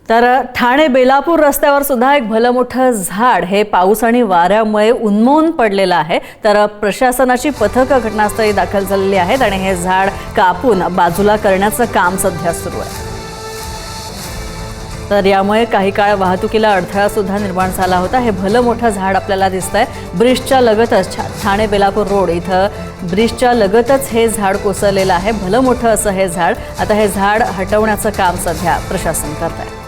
तर ठाणे बेलापूर रस्त्यावर सुद्धा एक भलं मोठं झाड हे पाऊस आणि वाऱ्यामुळे उन्मळून पडलेलं आहे। तर प्रशासनाची पथकं घटनास्थळी दाखल झालेली आहेत आणि हे झाड कापून बाजूला करण्याचं काम सध्या सुरू आहे। तर यामुळे काही काळ वाहतुकीला अडथळा सुद्धा निर्माण झाला होता। हे भलं मोठं झाड आपल्याला दिसतंय ब्रिजच्या लगतच ठाणे बेलापूर रोड इथं ब्रिजच्या लगतच हे झाड कोसळलेलं आहे। भलं मोठं असं हे झाड, आता हे झाड हटवण्याचं काम सध्या प्रशासन करत आहे।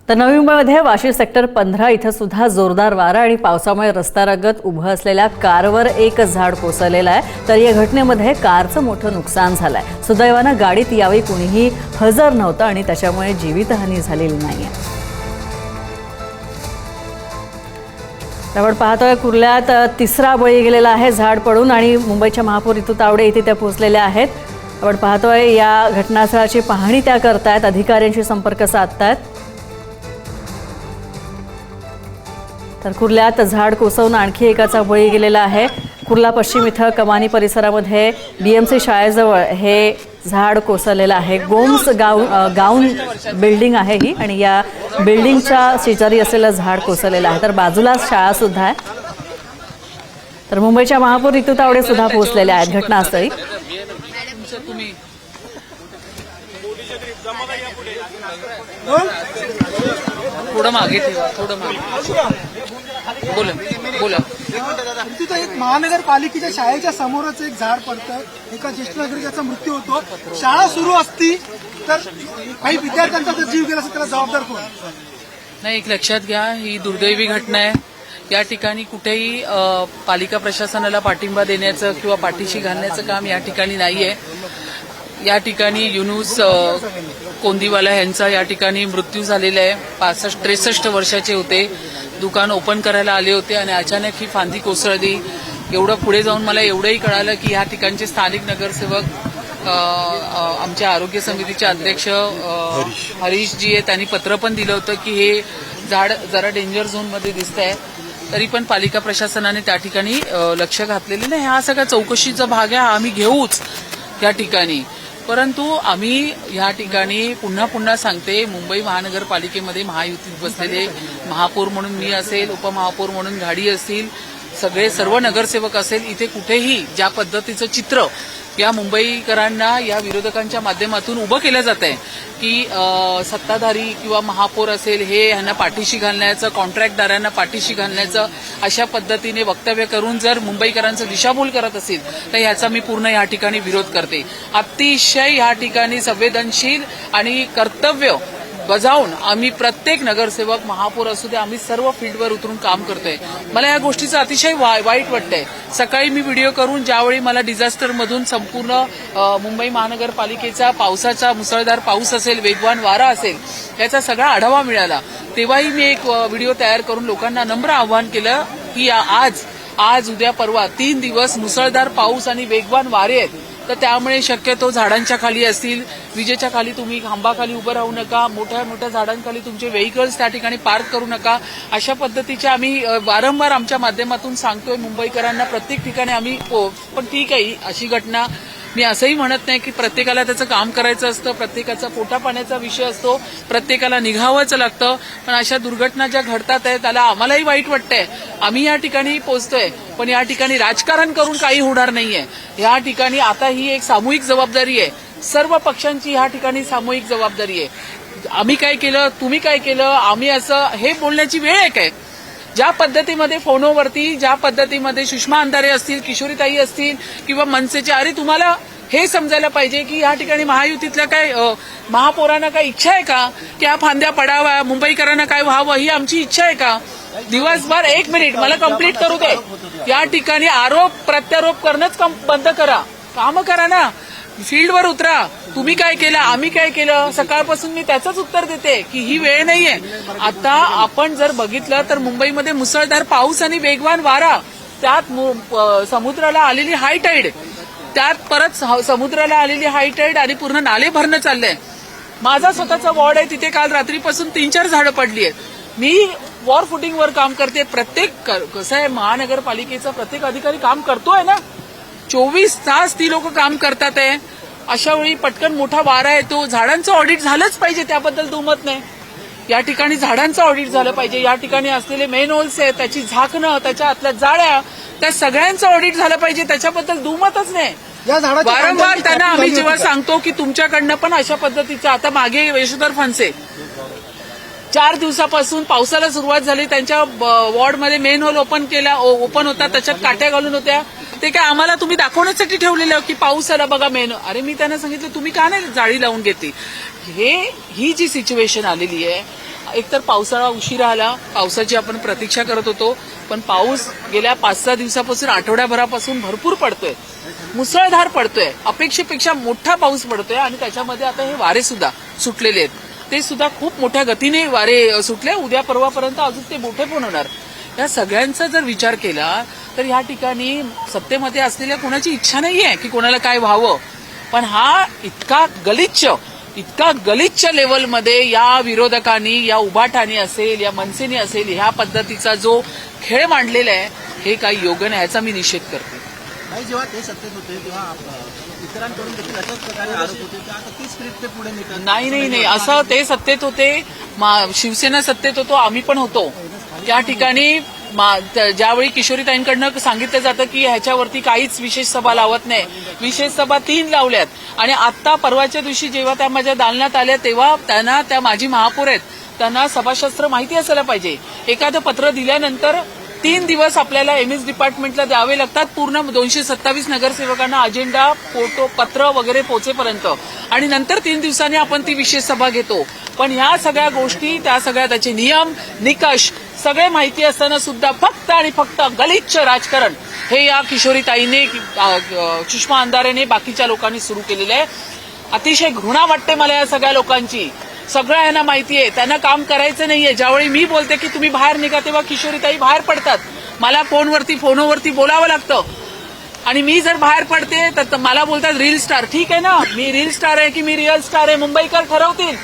तर नवी मुंबईमध्ये वाशी सेक्टर 15 इथं सुद्धा जोरदार वारा आणि पावसामुळे रस्त्यालगत उभं असलेल्या कारवर एक झाड कोसळलेलं आहे। तर या घटनेमध्ये कारचं मोठं नुकसान झालंय। सुदैवानं गाडीत यावेळी कुणीही हजर नव्हतं आणि त्याच्यामुळे जीवितहानी झालेली नाहीये। आपण पाहतोय कुर्ल्यात तिसरा बळी गेलेला आहे झाड पडून आणि मुंबईच्या महापौर ऋतू तावडे इथे त्या पोहोचलेल्या आहेत। आपण पाहतोय या घटनास्थळाची पाहणी त्या करतायत, अधिकाऱ्यांशी संपर्क साधतायत। तर कुर्ल्यात झाड कोसळून आणखी एकाचा बळी गेलेला आहे। कुर्ला पश्चिम इथं कमानी परिसरामध्ये बीएमसी शाळेजवळ हे झाड कोसळलेलं आहे। गोम्स गाऊन बिल्डिंग आहे ही आणि या बिल्डिंगच्या शेजारी असलेलं झाड कोसळलेलं आहे। तर बाजूलाच शाळा सुद्धा आहे। तर मुंबईच्या महापौर ऋतू तावडे सुद्धा पोहोचलेले आहेत घटनास्थळी। थोडं मागे ठेवा, थोडं मागे बोला बोला। तिथं एक महानगरपालिकेच्या शाळेच्या समोरच एक झाड पडतं, एका ज्येष्ठ नागरिकाचा मृत्यू होतो। शाळा सुरू असती तर काही विद्यार्थ्यांचा जर जीव गेला असता त्याला जबाबदार कोण? नाही, एक लक्षात घ्या, ही दुर्दैवी घटना आहे। या ठिकाणी कुठेही पालिका प्रशासनाला पाठिंबा देण्याचं किंवा पाठीशी घालण्याचं काम या ठिकाणी नाहीये। या ठिकाणी युनुस कोंदीवाला यांचा या ठिकाणी मृत्यू झालेला आहे। 65-63 वर्षाचे होते, दुकान ओपन करायला आले होते आणि अचानक ही फांदी कोसळली। एवढं पुढे जाऊन मला एवढंही कळालं की या ठिकाणचे स्थानिक नगरसेवक आमच्या आरोग्य समितीचे अध्यक्ष हरीश जी आहे, त्यांनी पत्र पण दिलं होतं की हे झाड जरा डेंजर झोनमध्ये दिसतंय। तरी पण पालिका प्रशासनाने त्या ठिकाणी लक्ष घातलेले नाही। हा सगळा चौकशीचा भाग आहे, आम्ही घेऊच या ठिकाणी। परंतु आम्ही या ठिकाणी पुन्हा पुन्हा सांगते, मुंबई महानगरपालिकेमध्ये महायुतीत बसलेले महापौर म्हणून मी असेल, उपमहापौर म्हणून घाडी असतील, सर्व नगरसेवक असेल, इथे कुठेही ज्या पद्धतीचं चित्र या मुंबईकरांना या विरोधकांच्या माध्यमातून उभं केलं जात आहे की सत्ताधारी किंवा महापौर असेल हे ह्यांना पाठीशी घालण्याचं, कॉन्ट्रॅक्टदारांना पाठीशी घालण्याचं अशा पद्धतीने वक्तव्य करून जर मुंबईकरांचं दिशाभूल करत असेल तर ह्याचा मी पूर्ण या ठिकाणी विरोध करते। अतिशय या ठिकाणी संवेदनशील आणि कर्तव्य बजावून आम्ही प्रत्येक नगरसेवक, महापौर असू दे, आम्ही सर्व फील्डवर उतरून काम करतोय। मला या गोष्टीचं अतिशय वाईट वाटतंय। सकाळी मी व्हिडिओ करून ज्यावेळी मला डिझास्टरमधून संपूर्ण मुंबई महानगरपालिकेचा पावसाचा मुसळधार पाऊस असेल, वेगवान वारा असेल, याचा सगळा आढावा मिळाला, तेव्हाही मी एक व्हिडिओ तयार करून लोकांना नम्र आवाहन केलं की आज उद्या परवा 3 दिवस मुसळधार पाऊस आणि वेगवान वारे आहेत। तर त्यामुळे शक्यतो झाडांच्या खाली असतील, विजेच्या खाली तुम्ही खांबाखाली उभं राहू नका, मोठ्या मोठ्या झाडांखाली तुमचे व्हेइकल्स त्या ठिकाणी पार्क करू नका। अशा पद्धतीचे आम्ही वारंवार आमच्या माध्यमातून सांगतोय मुंबईकरांना प्रत्येक ठिकाणी आम्ही। पण ठीक आहे, अशी घटना मी असंही म्हणत नाही की प्रत्येकाला त्याचं काम करायचं असतं, प्रत्येकाचा पोटापाण्याचा विषय असतो, प्रत्येकाला निघावंच लागतं। पण अशा दुर्घटना ज्या घडतात आहे त्याला आम्हालाही वाईट वाटतंय, आम्ही या ठिकाणी पोहोचतोय, पण या ठिकाणी राजकारण करून काही होणार नाहीये। या ठिकाणी आता ही एक सामूहिक जबाबदारी आहे, सर्व पक्षांची या ठिकाणी सामूहिक जबाबदारी आहे। आम्ही काय केलं, तुम्ही काय केलं, आम्ही असं हे बोलण्याची वेळ आहे काय? ज्या पद्धतीमध्ये फोनवरती, ज्या पद्धतीमध्ये सुषमा अंधारे असतील, किशोरीताई असतील किंवा मनसेचे, अरे तुम्हाला हे समजायला पाहिजे की या ठिकाणी महायुतीतल्या काय महापौरांना काय इच्छा आहे का की या फांद्या पडाव्या, मुंबईकरांना काय व्हावं ही आमची इच्छा आहे का? दिवसभर 1 मिनिट मला कंप्लीट करू दे। या ठिकाणी आरोप प्रत्यारोप करणंच बंद करा, काम करा ना, फील्डवर उतरा। तुम्ही काय केलं, आम्ही काय केलं, सकाळपासून मी त्याचंच उत्तर देते की ही वेळ नाहीये। आता आपण जर बघितलं तर मुंबईमध्ये मुसळधार पाऊस आणि वेगवान वारा, त्यात समुद्राला आलेली हाय टाईड, त्यात परत समुद्राला आलेली हाय टाईड आणि पूर्ण नाले भरणं चाललंय। माझा स्वतःचा वॉर्ड आहे, तिथे काल रात्रीपासून 3-4 झाडं पडली आहेत। मी वॉर फुटिंगवर काम करते. प्रत्येक कसं आहे, महानगरपालिकेचा प्रत्येक अधिकारी काम करतोय ना, 24 तास ती लोक काम करतात आहे. अशा वेळी पटकन मोठा वारा येतो. झाडांचं ऑडिट झालंच पाहिजे, त्याबद्दल दुमत नाही. या ठिकाणी झाडांचं ऑडिट झालं पाहिजे. या ठिकाणी असलेले मेन होल्स आहेत, त्याची झाकणं, त्याच्या आतल्या जाळ्या, त्या सगळ्यांचं ऑडिट झालं पाहिजे, त्याच्याबद्दल दुमतच नाही. या झाडाच्या वारंवार त्यांना आम्ही झाली जेव्हा होती का? सांगतो की तुमच्याकडनं पण अशा पद्धतीचं, आता मागे यशोधर फणसे 4 दिवसापासून पावसाला सुरुवात झाली, त्यांच्या वॉर्डमध्ये मेन होल ओपन होता, त्याच्यात काट्या घालून होत्या. ते काय आम्हाला तुम्ही दाखवण्यासाठी ठेवलेलं की पाऊस आला बघा मेन. अरे मी त्यांना सांगितलं तुम्ही का नाही जाळी लावून घेतली. ही जी सिच्युएशन आलेली आहे, एकतर पावसाळा उशिरा आला, पावसाची आपण प्रतीक्षा करत होतो, पण पाऊस गेल्या 5-6 दिवसापासून, आठवड्याभरापासून भरपूर पडतोय, मुसळधार पडतोय, अपेक्षेपेक्षा मोठा पाऊस पडतोय. आणि त्याच्यामध्ये आता हे वारे सुद्धा सुटलेले आहेत, ते सुद्धा खूप मोठ्या गतीने वारे सुटले. उद्या परवापर्यंत अजून ते मोठे पण होणार. या सगळ्यांचा जर विचार केला तर या ठिकाणी सत्तेमध्ये असलेल्या कोणाची इच्छा नाहीये की कोणाला काय व्हावं, पण हा इतका गलिच्छ लेवलमध्ये या विरोधकांनी, या उभाटानी असेल, या मनसेनी असेल, ह्या पद्धतीचा जो खेळ मांडलेला आहे, हे काही योग्य नाही, याचा मी निषेध करते. नाही, जेव्हा ते सत्तेत होते तेव्हा इतरांकडून देखील अशाच प्रकारे आरोप होते की आता तीच स्क्रिप्ट ते पुढे नेतात. नाही, असं ते सत्तेत होते, शिवसेना सत्तेत होतो, आम्ही पण होतो. त्या ठिकाणी ज्यावेळी किशोरीताईंकडनं सांगितलं जातं की ह्याच्यावरती काहीच विशेष सभा लावत नाही, विशेष सभा 3 लावल्यात. आणि आता परवाच्या दिवशी जेव्हा त्या माझ्या दालनात आल्या तेव्हा त्यांना, त्या माजी महापौर आहेत, त्यांना सभाशास्त्र माहिती असायला पाहिजे. एखादं पत्र दिल्यानंतर 3 दिवस आपल्याला एमएस डिपार्टमेंटला द्यावे लागतात, पूर्ण 227 नगरसेवकांना अजेंडा, फोटो, पत्र वगैरे पोहोचेपर्यंत, आणि नंतर 3 दिवसांनी आपण ती विशेष सभा घेतो. पण ह्या सगळ्या गोष्टी, त्या सगळ्या त्याचे नियम, निकष सगळे माहिती असताना सुद्धा फक्त आणि फक्त गलिच्छ राजकारण हे या किशोरीताईने, सुषमा अंधारेने, बाकीच्या लोकांनी सुरू केलेलं आहे. अतिशय घृणा वाटते मला या सगळ्या लोकांची. सगळं यांना माहिती आहे, त्यांना काम करायचं नाहीये. ज्यावेळी मी बोलते की तुम्ही बाहेर निघा तेव्हा किशोरीताई बाहेर पडतात. मला फोनवरती बोलावं लागतं, आणि मी जर बाहेर पडते तर मला बोलतात रील स्टार. ठीक आहे ना, मी रील स्टार आहे की मी रिअल स्टार आहे, मुंबईकर ठरवतील.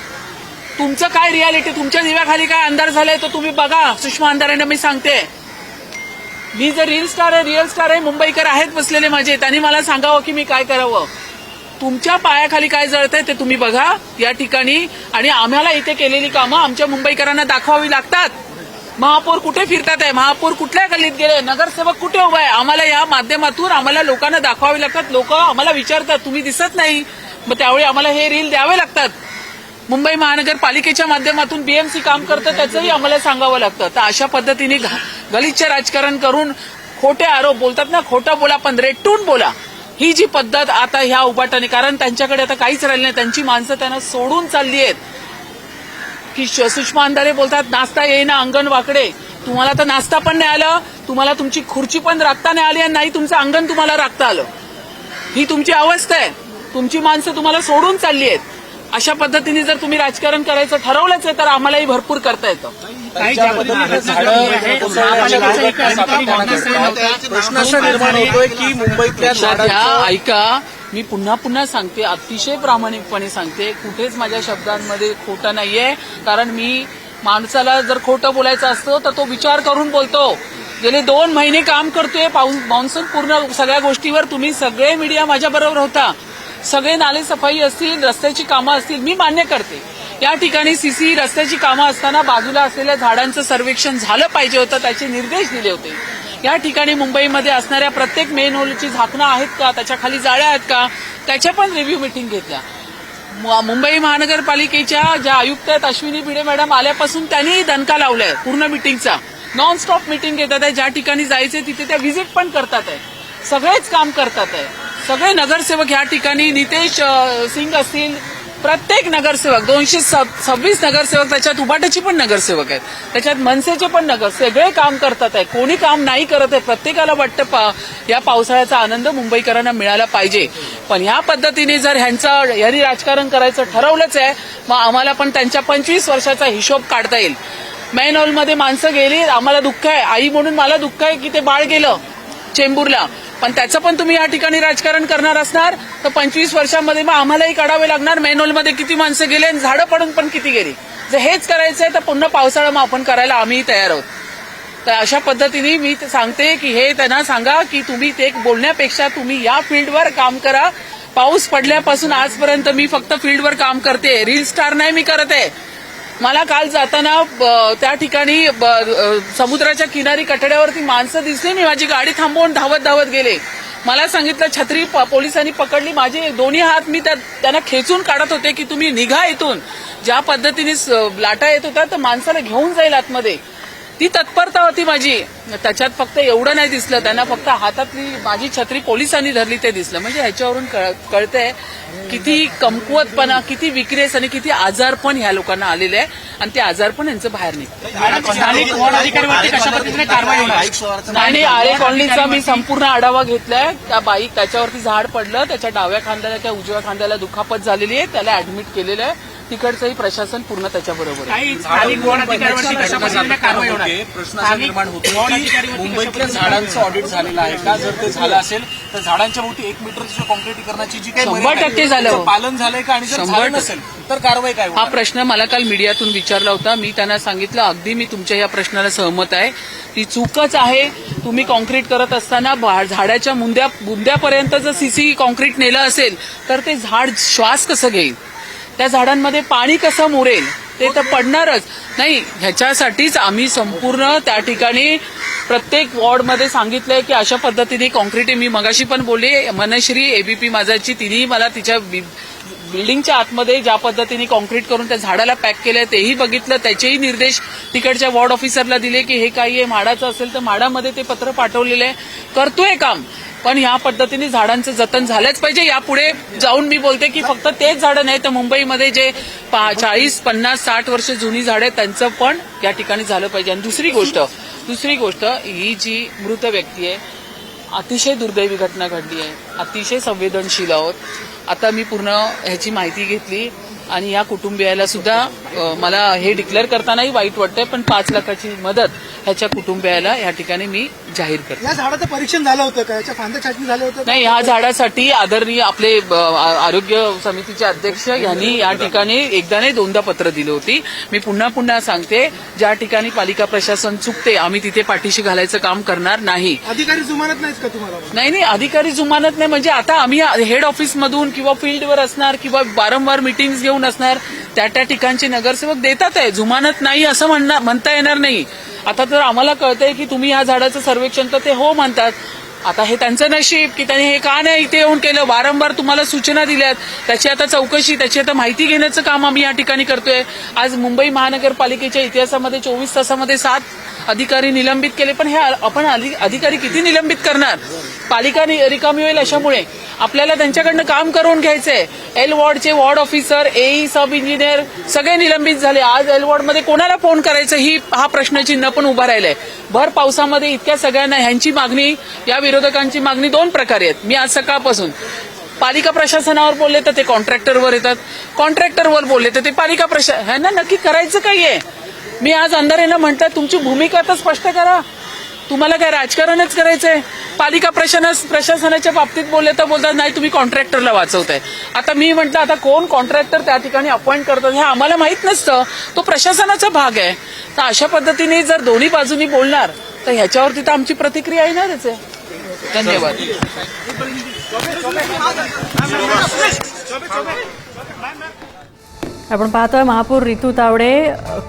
तुमचं काय रियालिटी, तुमच्या दिव्याखाली काय अंधार झालाय तो तुम्ही बघा. सुषमा अंधारेंना मी सांगते, मी जर रिअल स्टार आहे, मुंबईकर आहेत बसलेले माझे, त्यांनी मला सांगावं की मी काय करावं. तुमच्या पायाखाली काय जळतंय ते तुम्ही बघा या ठिकाणी. आणि आम्हाला इथे केलेली कामं आमच्या मुंबईकरांना दाखवावी लागतात. महापौर कुठे फिरतात आहे, महापौर कुठल्या गल्लीत गेले, नगरसेवक कुठे उभा आहे, आम्हाला या माध्यमातून आम्हाला लोकांना दाखवावे लागतात. लोक आम्हाला विचारतात तुम्ही दिसत नाही, मग त्यावेळी आम्हाला हे रील द्यावे लागतात. मुंबई महानगरपालिकेच्या माध्यमातून बीएमसी काम करतं, त्याचंही आम्हाला सांगावं लागतं. तर अशा पद्धतीने गलिच्छ राजकारण करून खोटे आरोप बोलतात ना, खोटं बोला पण रेटून बोला, ही जी पद्धत आता ह्या उभाटाने, कारण त्यांच्याकडे आता काहीच राहिलं नाही, त्यांची माणसं त्यांना सोडून चालली आहेत. की सुषमा अंधारे बोलतात नाचता येईना अंगण वाकडे. तुम्हाला तर नाचता पण नाही आलं, तुम्हाला तुमची खुर्ची पण राखता नाही आली, आणि नाही तुमचं अंगण तुम्हाला राखता आलं. ही तुमची अवस्था आहे. तुमची माणसं तुम्हाला सोडून चालली आहेत. अशा पद्धतीने जर तुम्ही राजकारण करायचं ठरवलंच आहे तर आम्हालाही भरपूर करता येतं. प्रश्न निर्माण होतोय की मुंबईतल्या लक्षात घ्या, ऐका, मी पुन्हा सांगते, अतिशय प्रामाणिकपणे सांगते, कुठेच माझ्या शब्दांमध्ये खोटं नाहीये. कारण मी माणसाला जर खोटं बोलायचं असतं तर तो विचार करून बोलतो. गेले 2 महिने काम करतोय मान्सून पूर्ण सगळ्या गोष्टीवर. तुम्ही सगळे मीडिया माझ्या बरोबर होता. सगळे नाले सफाई असतील, रस्त्याची कामं असतील, मी मान्य करते. या ठिकाणी सीसी रस्त्याची कामं असताना बाजूला असलेल्या झाडांचं सर्वेक्षण झालं पाहिजे होतं, त्याचे निर्देश दिले होते. या ठिकाणी मुंबईमध्ये असणाऱ्या प्रत्येक मेन होलची झाकणं आहेत का, त्याच्या खाली जाळ्या आहेत का, त्याच्या पण रिव्ह्यू मिटिंग घेतल्या. मुंबई महानगरपालिकेच्या ज्या आयुक्त आहेत अश्विनी भिडे मॅडम आल्यापासून त्यांनी दणका लावलाय पूर्ण मिटिंगचा. नॉन स्टॉप मिटिंग घेतात आहे, ज्या ठिकाणी जायचे तिथे त्या व्हिजिट पण करतात आहे, सगळेच काम करतात आहे. सगळे नगरसेवक या ठिकाणी, नितेश सिंग असतील, प्रत्येक नगरसेवक 226 नगरसेवक, त्याच्यात उबाटाची पण नगरसेवक आहेत, त्याच्यात मनसेचे पण सगळे काम करतात आहे. कोणी काम नाही करत आहे. प्रत्येकाला वाटतं या पावसाळ्याचा आनंद मुंबईकरांना मिळाला पाहिजे. पण ह्या पद्धतीने जर यांनी राजकारण करायचं ठरवलंच आहे, मग आम्हाला पण त्यांच्या 25 वर्षाचा हिशोब काढता येईल. मेन हॉलमध्ये माणसं गेली, आम्हाला दुःख आहे, आई म्हणून मला दुःख आहे की ते बाळ गेलं चेंबूरला, पण त्याचं पण तुम्ही या ठिकाणी राजकारण करणार असणार तर 25 वर्षांमध्ये मग आम्हालाही काढावे लागणार. मेन हॉलमध्ये किती माणसं गेले आणि झाडं पडून पण किती गेली. जर हेच करायचंय तर पुन्हा पावसाळा मग आपण करायला आम्ही तयार आहोत. तर अशा पद्धतीने मी सांगते की हे त्यांना सांगा की तुम्ही ते बोलण्यापेक्षा तुम्ही या फील्डवर काम करा. पाऊस पडल्यापासून आजपर्यंत मी फक्त फील्डवर काम करते, रील स्टार नाही मी करत आहे. मला काल जाताना त्या ठिकाणी समुद्राच्या किनारी कठड्यावरती माणसं दिसली, मी माझी गाडी थांबवून धावत धावत गेले. मला सांगितलं छत्री पोलिसांनी पकडली, माझे दोन्ही हात मी त्यांना खेचून काढत होते की तुम्ही निघा इथून. ज्या पद्धतीने लाटा येत होत्या तर माणसाला घेऊन जाईल आतमध्ये, ती तत्परता होती माझी. त्याच्यात फक्त एवढं नाही दिसलं, त्यांना फक्त हातातली माझी छत्री पोलिसांनी धरली ते दिसलं. म्हणजे ह्याच्यावरून कळतंय किती कमकुवतपणा, किती विक्रेस आणि किती आजारपण ह्या लोकांना आलेलं आहे आणि ते आजारपण यांचं बाहेर निघतं. नाही आरे कॉलनीचा मी संपूर्ण आढावा घेतलाय. त्या बाईक त्याच्यावरती झाड पडलं, त्याच्या डाव्या खांद्याला त्या उजव्या खांद्याला दुखापत झालेली आहे, त्याला ऍडमिट केलेलं आहे. तिकडचंही प्रशासन पूर्ण त्याच्याबरोबर आहे. प्रश्न असा निर्माण होतो की मुंबईतल्या झाडांचं ऑडिट झालेलं आहे का? जर ते झालं असेल तर झाडांच्या भोवती 1 मीटरची कॉन्क्रिटीकरणाची जी काही 100% झालं पालन झालंय का? आणि जर झालं नसेल तर कारवाई काय? हा प्रश्न मला काल मीडियातून विचारला होता. मी त्यांना सांगितलं अगदी मी तुमच्या या प्रश्नाला सहमत आहे. ती चूकच आहे. तुम्ही कॉन्क्रीट करत असताना झाडाच्या बुंद्यापर्यंत जर सीसी कॉन्क्रीट नेलं असेल तर ते झाड श्वास कसं घेईल, त्या झाडांमध्ये पाणी कसं मुरेल, ते तर पडणारच नाही. ह्याच्यासाठीच आम्ही संपूर्ण त्या ठिकाणी प्रत्येक वॉर्डमध्ये सांगितलंय की अशा पद्धतीने कॉन्क्रीट. मी मगाशी पण बोलले, मनश्री एबीपी माझाची, तिनेही मला तिच्या बिल्डिंगच्या आतमध्ये ज्या पद्धतीने कॉन्क्रीट करून त्या झाडाला पॅक केलंय तेही बघितलं. त्याचेही निर्देश तिकडच्या वॉर्ड ऑफिसरला दिले की हे काही आहे, म्हाडाचं असेल तर म्हाडामध्ये ते पत्र पाठवलेलं आहे, करतोय काम. पण या पद्धतीने झाडांचं जतन झालंच पाहिजे. यापुढे जाऊन मी बोलते की फक्त तेच झाडं नाही तर मुंबईमध्ये जे 40, 50, 60 वर्ष जुनी झाडं आहेत त्यांचं पण या ठिकाणी झालं पाहिजे. आणि दुसरी गोष्ट ही जी मृत व्यक्ती आहे, अतिशय दुर्दैवी घटना घडली आहे, अतिशय संवेदनशील आहोत. आता मी पूर्ण ह्याची माहिती घेतली आणि या कुटुंबियाला सुद्धा मला हे डिक्लेअर करतानाही वाईट वाटतंय, पण 5 लाखाची मदत ह्याच्या कुटुंबियाला या ठिकाणी मी जाहीर करते. या झाडाचं परीक्षण झालं होतं का? याच्या फांद्या छाटणी झालं होतं? नाही, ह्या झाडासाठी आदरणीय आपले आरोग्य समितीचे अध्यक्ष यांनी या ठिकाणी एकदा नाही 2दा पत्र दिली होती. मी पुन्हा सांगते, ज्या ठिकाणी पालिका प्रशासन चुकते आम्ही तिथे पाठीशी घालायचं काम करणार नाही. अधिकारी जुमानत नाहीत का तुम्हाला? नाही, अधिकारी जुमानत नाही. म्हणजे आता आम्ही हेड ऑफिसमधून किंवा फील्डवर असणार किंवा वारंवार मिटिंग्स घेऊन असणार, त्या ठिकाणचे नगरसेवक देतात आहे, जुमानत नाही असं म्हणता येणार नाही. आता तर आम्हाला कळतंय की तुम्ही या झाडाचं सर्वेक्षण, तर ते हो म्हणतात. आता हे त्यांचं नशीब की त्यांनी हे का नाही इथे येऊन केलं. वारंवार तुम्हाला सूचना दिल्यात, त्याची आता चौकशी, त्याची आता माहिती घेण्याचं काम आम्ही या ठिकाणी करतोय. आज मुंबई महानगरपालिकेच्या इतिहासामध्ये 24 तासामध्ये 7 अधिकारी निलंबित केले. पण हे आपण अधिकारी किती निलंबित करणार? पालिका रिकामी होईल. अशामुळे आपल्याला त्यांच्याकडनं काम करून घ्यायचंय. एल वॉर्डचे वॉर्ड ऑफिसर, एई, सब इंजिनियर सगळे निलंबित झाले. आज एल वॉर्डमध्ये कोणाला फोन करायचं हा प्रश्नचिन्ह पण उभा राहिलंय. भर पावसामध्ये इतक्या सगळ्यांना ह्यांची मागणी, या विरोधकांची मागणी 2 प्रकारे आहेत. मी आज सकाळपासून पालिका प्रशासनावर बोलले तर ते कॉन्ट्रॅक्टरवर येतात, कॉन्ट्रॅक्टरवर बोलले तर ते पालिका ह्यांना नक्की करायचं काय आहे? मी आज अंधारेनं म्हटलं तुमची भूमिका तर स्पष्ट करा. तुम्हाला काय राजकारणच करायचंय? पालिका प्रशासनाच्या बाबतीत बोलले तर बोलतात नाही तुम्ही कॉन्ट्रॅक्टरला वाचवताय. आता मी म्हटलं आता कोण कॉन्ट्रॅक्टर त्या ठिकाणी अपॉइंट करतात हे आम्हाला माहित नसतं, तो प्रशासनाचा भाग आहे. तर अशा पद्धतीने जर दोन्ही बाजूनी बोलणार तर ह्याच्यावरती तर आमची प्रतिक्रिया येणारच आहे. धन्यवाद. आपण पाहतोय महापौर रितू तावडे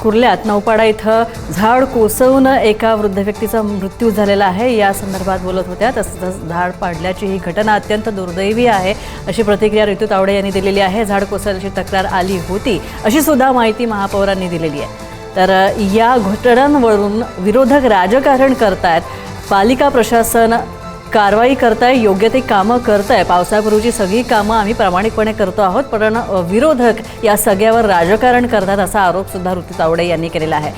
कुर्ल्यात नौपाडा इथं झाड कोसळून एका वृद्ध व्यक्तीचा मृत्यू झालेला आहे या संदर्भात बोलत होत्या. तसंच झाड पाडल्याची ही घटना अत्यंत दुर्दैवी आहे अशी प्रतिक्रिया रितू तावडे यांनी दिलेली आहे. झाड कोसळल्याची तक्रार आली होती अशी सुद्धा माहिती महापौरांनी दिलेली आहे. तर या घटनांवरून विरोधक राजकारण करतायत, पालिका प्रशासन कारवाई करताय, योग्य ते कामं करताय, पावसापूर्वीची सगळी कामं आम्ही प्रामाणिकपणे करतो आहोत, पण विरोधक या सगळ्यावर राजकारण करतात असा आरोप सुद्धा ऋतू तावडे यांनी केलेला आहे.